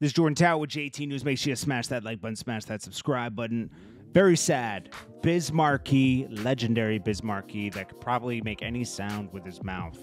This is Jordan Tower with JT News. Make sure you smash that like button, smash that subscribe button. Very sad. Biz Markie, legendary Biz Markie, that could probably make any sound with his mouth.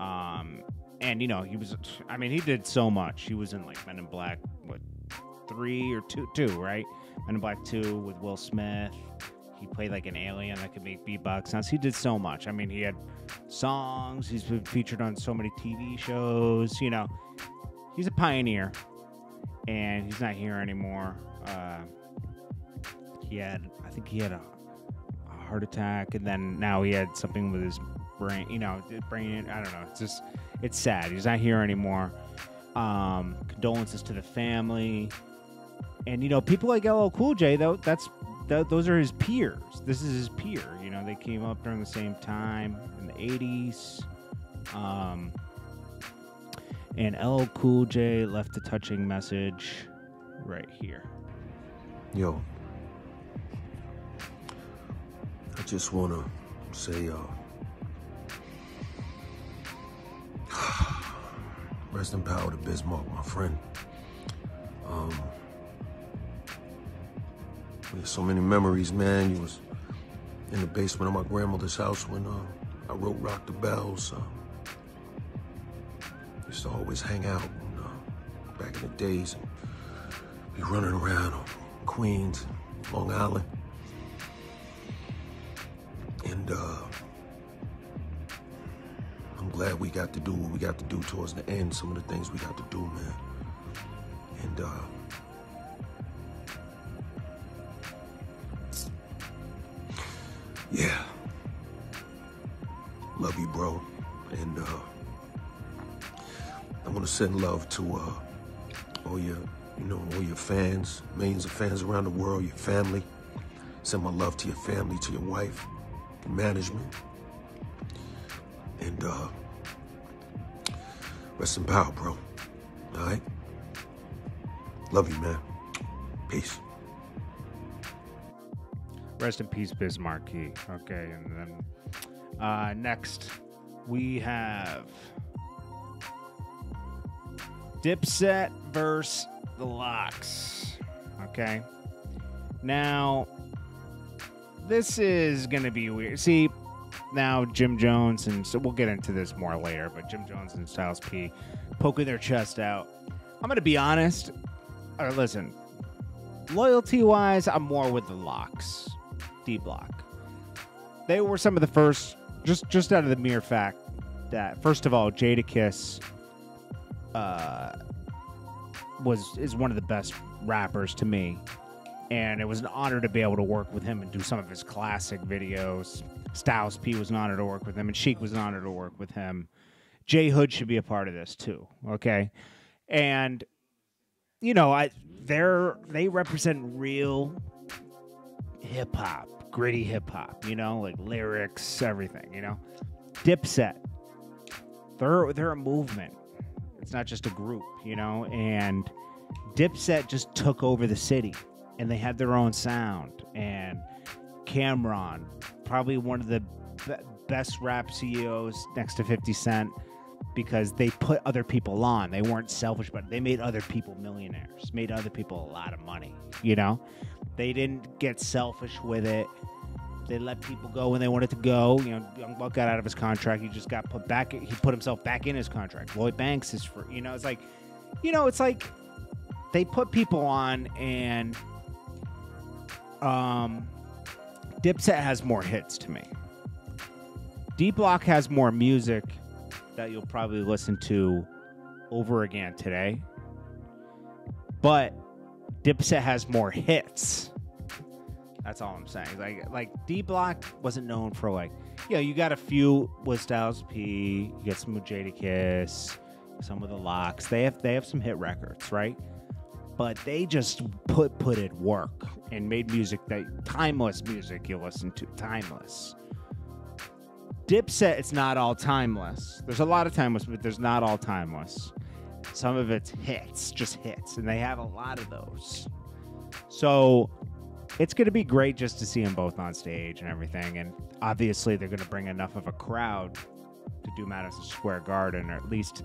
And, you know, he did so much. He was in, like, Men in Black, what, 3 or 2, right? Men in Black 2 with Will Smith. He played, like, an alien that could make beatbox sounds. He did so much. I mean, he had songs. He's been featured on so many TV shows. You know, he's a pioneer. And he's not here anymore. I think he had a heart attack, and then now he had something with his brain. You know, brain. I don't know. It's sad. He's not here anymore. Condolences to the family, and you know, people like LL Cool J. Though those are his peers. This is his peer. You know, they came up during the same time in the '80s. And LL Cool J left a touching message right here. Yo, I just want to say, rest in power to Biz Markie, my friend. We have so many memories, man. You was in the basement of my grandmother's house when I wrote Rock the Bells. Used to always hang out back in the days and be running around on Queens, Long Island. And I'm glad we got to do what we got to do towards the end, some of the things we got to do, man. And yeah. Love you, bro. And I want to send love to all your fans, millions of fans around the world, your family. Send my love to your family, to your wife, your management. And rest in power, bro. All right? Love you, man. Peace. Rest in peace, Biz Markie. Okay, and then next we have DIPSET versus the Locks. Okay. Now, this is going to be weird. See, now Jim Jones, and so we'll get into this more later, but Jim Jones and Styles P poking their chest out. I'm going to be honest. Listen, loyalty-wise, I'm more with the Locks. D-Block. They were some of the first, just out of the mere fact that, first of all, Jadakiss is one of the best rappers to me, and it was an honor to be able to work with him and do some of his classic videos. Styles P was an honor to work with him, and Sheik was an honor to work with him. J Hood should be a part of this too, okay? And you know, they represent real hip hop, gritty hip hop. You know, like lyrics, everything. You know, DIPSET. They're a movement. It's not just a group, you know, and DIPSET just took over the city, and they had their own sound. And Cameron, probably one of the best rap CEOs next to 50 Cent, because they put other people on. They weren't selfish, but they made other people millionaires, made other people a lot of money, you know? They didn't get selfish with it. They let people go when they wanted to go. You know, Young Buck got out of his contract. He just got put back. He put himself back in his contract. Lloyd Banks is free. You know, it's like, they put people on, and DIPSET has more hits to me. D-Block has more music that you'll probably listen to over again today. But DIPSET has more hits. That's all I'm saying. Like D-Block wasn't known for, like, yeah, you got a few with Styles P, you get some with Jadakiss, some with the Locks. They have some hit records, right? But they just put in work and made music, that timeless music you listen to, timeless. DIPSET, it's not all timeless. There's a lot of timeless, but there's not all timeless. Some of it's hits, just hits, and they have a lot of those. So it's going to be great just to see them both on stage and everything. And obviously they're going to bring enough of a crowd to do Madison Square Garden, or at least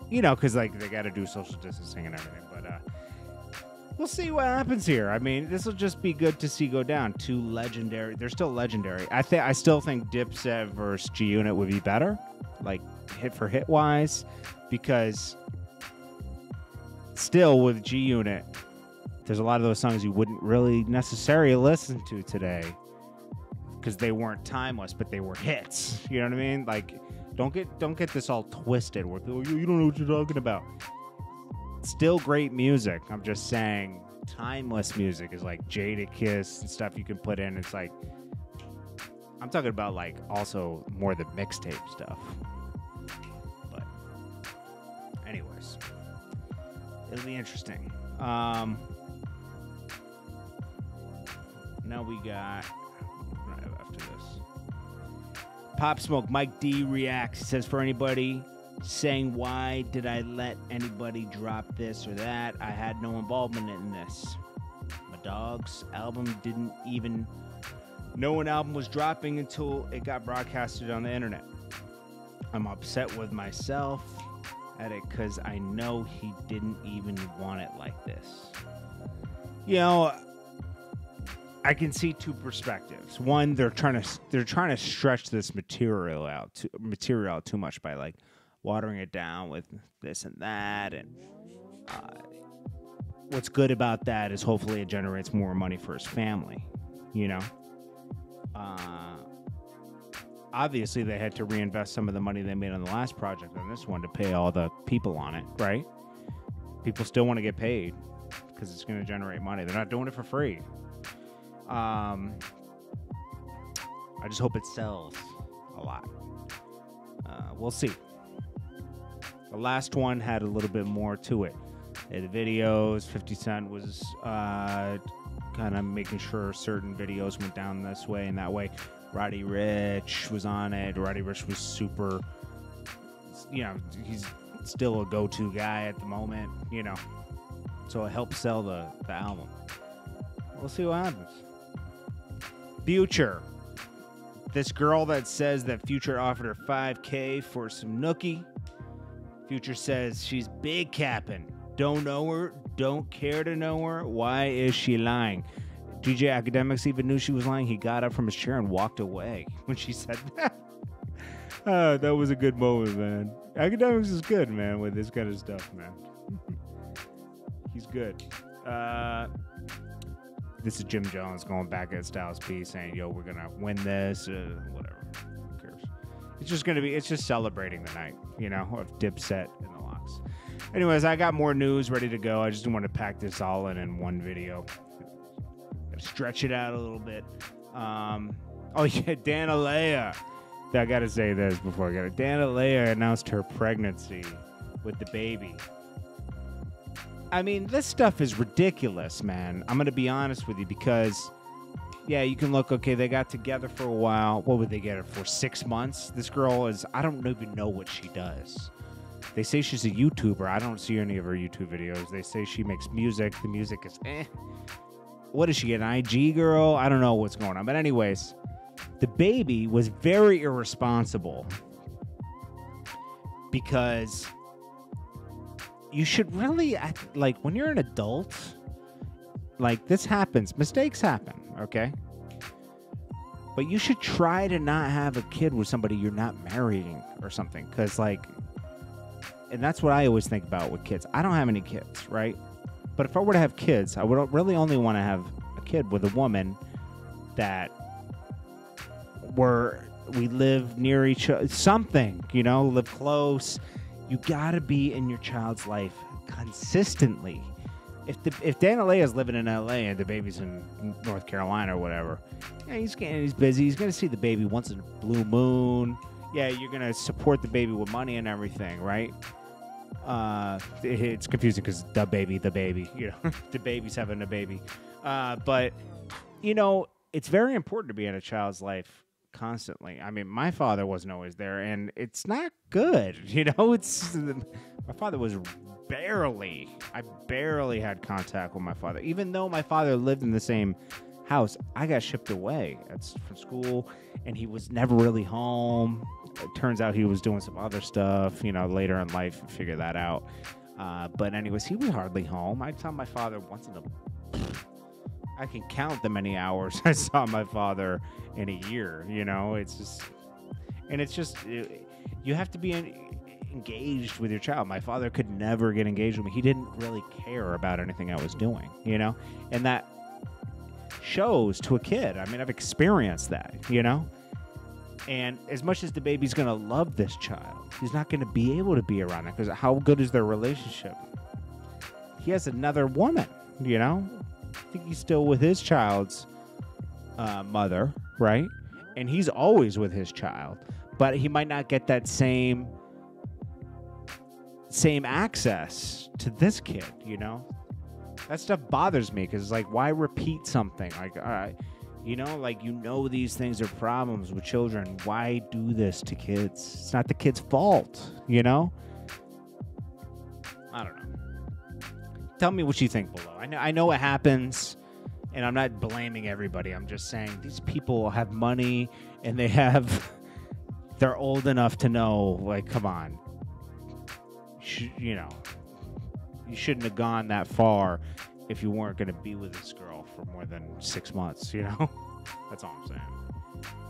you know, because like they got to do social distancing and everything. But we'll see what happens here. I mean, this will just be good to see go down. Two legendary. They're still legendary. I still think DIPSET versus G Unit would be better, like hit for hit wise, because still with G Unit, there's a lot of those songs you wouldn't really necessarily listen to today because they weren't timeless, but they were hits. You know what I mean? Like, don't get this all twisted where people, you don't know what you're talking about. Still great music. I'm just saying timeless music is like Jadakiss and stuff you can put in. It's like, I'm talking about like also more the mixtape stuff. But anyways, it'll be interesting. Now we got right after this. Pop Smoke, Mike D reacts. He says, for anybody saying, why did I let anybody drop this or that? I had no involvement in this. My dog's album didn't even know an album was dropping until it got broadcasted on the internet. I'm upset with myself at it because I know he didn't even want it like this. You know, I can see two perspectives. One, they're trying to stretch this material out too much by like watering it down with this and that. And what's good about that is hopefully it generates more money for his family. You know, obviously they had to reinvest some of the money they made on the last project on this one to pay all the people on it, right? People still want to get paid because it's going to generate money. They're not doing it for free. I just hope it sells a lot. We'll see. The last one had a little bit more to it. The videos, 50 Cent was kind of making sure certain videos went down this way and that way. Roddy Ricch was on it. Roddy Ricch was super, you know, he's still a go-to guy at the moment, you know. So it helped sell the album. We'll see what happens. Future. This girl that says that Future offered her $5K for some nookie. Future says she's big capping. Don't know her. Don't care to know her. Why is she lying? DJ Academics even knew she was lying. He got up from his chair and walked away when she said that. That was a good moment, man. Academics is good, man, with this kind of stuff, man. He's good. This is Jim Jones going back at Styles P saying, yo, we're going to win this. Whatever. Who cares? It's just celebrating the night, you know, of DIPSET and the Locks. Anyways, I got more news ready to go. I just didn't want to pack this all in one video. Gotta stretch it out a little bit. Oh, yeah, Danalea. I got to say this before I get it. Danalea announced her pregnancy with DaBaby. I mean, this stuff is ridiculous, man. I'm going to be honest with you because, yeah, you can look, okay, they got together for a while. What would they get her for, 6 months? This girl is, I don't even know what she does. They say she's a YouTuber. I don't see any of her YouTube videos. They say she makes music. The music is What is she, an IG girl? I don't know what's going on. But anyways, DaBaby was very irresponsible because you should really, like, when you're an adult, like, this happens. Mistakes happen, okay? But you should try to not have a kid with somebody you're not marrying or something. Because, like, and that's what I always think about with kids. I don't have any kids, right? But if I were to have kids, I would really only want to have a kid with a woman that we live near each other. Something, you know, live close. You gotta be in your child's life consistently. If Danalea's living in LA and DaBaby's in North Carolina or whatever, yeah, he's busy. He's gonna see DaBaby once in a blue moon. Yeah, you're gonna support DaBaby with money and everything, right? It's confusing because DaBaby, you know, DaBaby's having a baby. But you know, it's very important to be in a child's life constantly. I mean, my father wasn't always there, and it's not good. You know, my father was I barely had contact with my father, even though my father lived in the same house. I got shipped away from school, and he was never really home. It turns out he was doing some other stuff, later in life, and figure that out. But anyways, he was hardly home. I saw my father once in a... I can count the many hours I saw my father in a year, It's just... And it's just... you have to be engaged with your child. My father could never get engaged with me. He didn't really care about anything I was doing, And that shows to a kid. I mean, I've experienced that, And as much as DaBaby's going to love this child, he's not going to be able to be around it because how good is their relationship? He has another woman, I think he's still with his child's mother, right? And he's always with his child, but he might not get that same access to this kid, That stuff bothers me because, why repeat something? These things are problems with children. Why do this to kids? It's not the kid's fault, I don't know. Tell me what you think below. I know it happens, and I'm not blaming everybody. I'm just saying these people have money, and they're old enough to know, come on. You shouldn't have gone that far if you weren't going to be with this girl for more than 6 months, That's all I'm saying.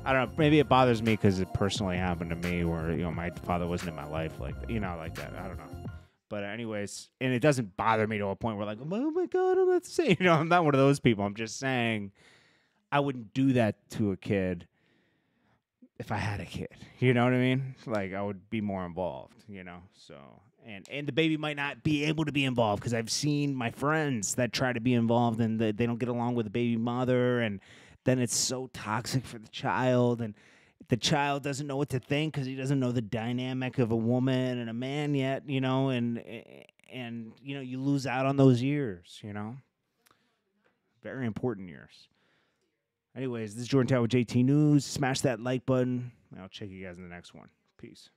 I don't know. Maybe it bothers me because it personally happened to me where, my father wasn't in my life like that. I don't know. But anyways, and it doesn't bother me to a point where oh my God, I'm not saying, I'm not one of those people. I'm just saying I wouldn't do that to a kid if I had a kid. You know what I mean? I would be more involved, So, and DaBaby might not be able to be involved because I've seen my friends that try to be involved and they don't get along with the baby mother, and then it's so toxic for the child, and the child doesn't know what to think because he doesn't know the dynamic of a woman and a man yet, and you lose out on those years, Very important years. Anyways, this is Jordan Tower with JT News. Smash that like button. I'll check you guys in the next one. Peace.